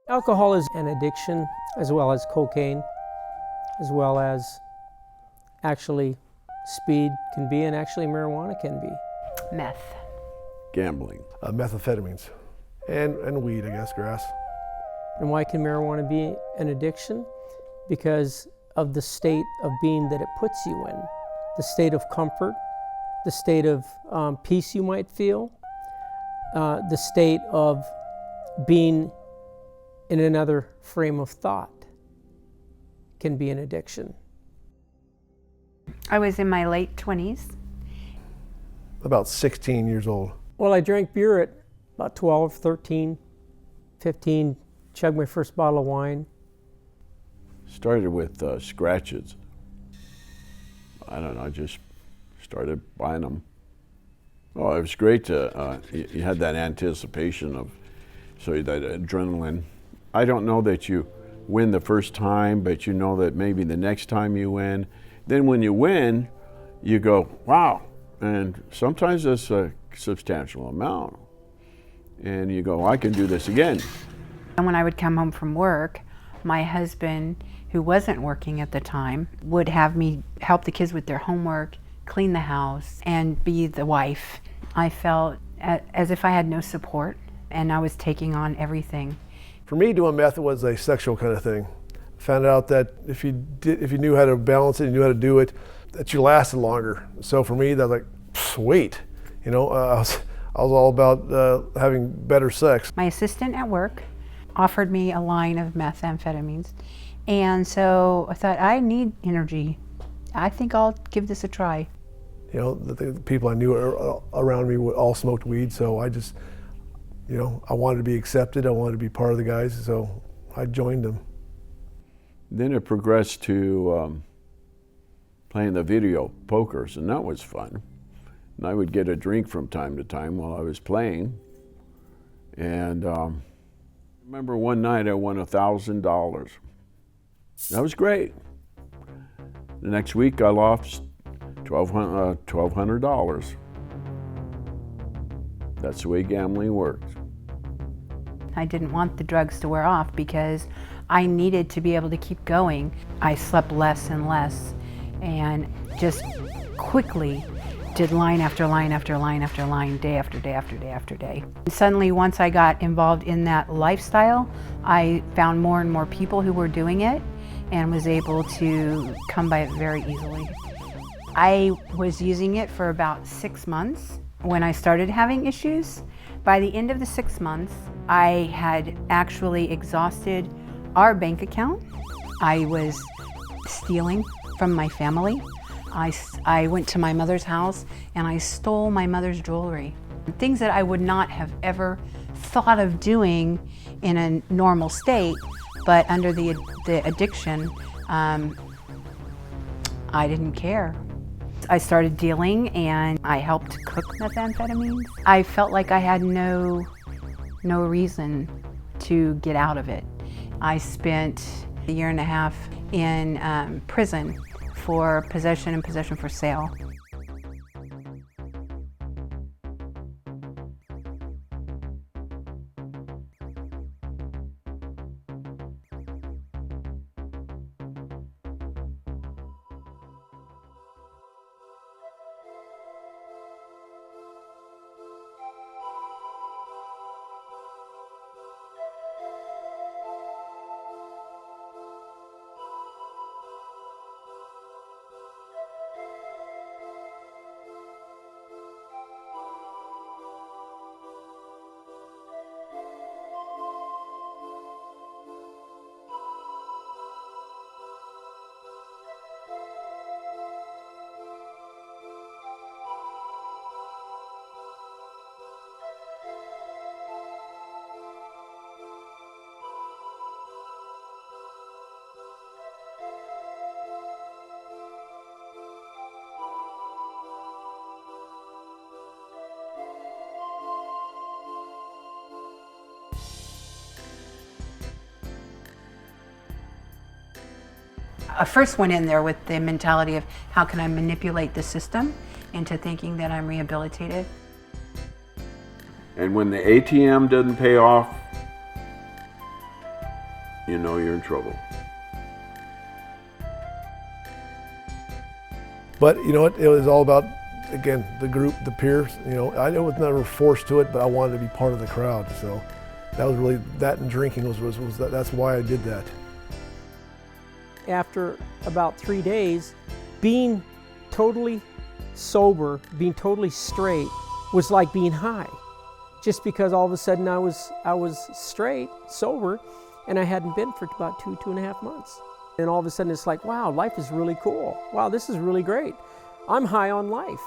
Alcohol is an addiction, as well as cocaine, as well as actually speed can be, and actually marijuana can be. Meth. Gambling. Methamphetamines. And weed, I guess, grass. And why can marijuana be an addiction? Because of the state of being that it puts you in. The state of comfort, the state of peace you might feel, the state of being in another frame of thought can be an addiction. I was in my late 20s. About 16 years old. Well, I drank beer at about 12, 13, 15, chugged my first bottle of wine. Started with scratches. I don't know, I just started buying them. Oh, it was great to, you had that anticipation of, so that adrenaline. I don't know that you win the first time, but you know that maybe the next time you win. Then when you win, you go, wow. And sometimes it's a substantial amount. And you go, I can do this again. And when I would come home from work, my husband, who wasn't working at the time, would have me help the kids with their homework, clean the house, and be the wife. I felt as if I had no support, and I was taking on everything. For me, doing meth was a sexual kind of thing. Found out that if you knew how to balance it, you knew how to do it, that you lasted longer. So for me, that was like, sweet. You know, I was all about having better sex. My assistant at work offered me a line of methamphetamines, and so I thought, I need energy. I think I'll give this a try. You know, the people I knew around me all smoked weed, so I just, you know, I wanted to be accepted. I wanted to be part of the guys, so I joined them. Then it progressed to playing the video pokers, and that was fun. And I would get a drink from time to time while I was playing. And I remember one night I won $1,000. That was great. The next week I lost $1,200. That's the way gambling works. I didn't want the drugs to wear off because I needed to be able to keep going. I slept less and less, and just quickly did line after line after line after line, day after day after day after day. And suddenly, once I got involved in that lifestyle, I found more and more people who were doing it and was able to come by it very easily. I was using it for about 6 months when I started having issues. By the end of the 6 months, I had actually exhausted our bank account. I was stealing from my family. I went to my mother's house and I stole my mother's jewelry. Things that I would not have ever thought of doing in a normal state, but under the addiction, I didn't care. I started dealing and I helped cook methamphetamines. I felt like I had no reason to get out of it. I spent a year and a half in prison for possession and possession for sale. I first went in there with the mentality of how can I manipulate the system into thinking that I'm rehabilitated. And when the ATM doesn't pay off, you know you're in trouble. But you know what? It was all about, again, the group, the peers. You know, I was never forced to it, but I wanted to be part of the crowd. So that was really, that and drinking was that's why I did that. After about 3 days, being totally sober, being totally straight, was like being high. Just because all of a sudden I was straight, sober, and I hadn't been for about two and a half months. And all of a sudden it's like, wow, life is really cool. Wow, this is really great. I'm high on life.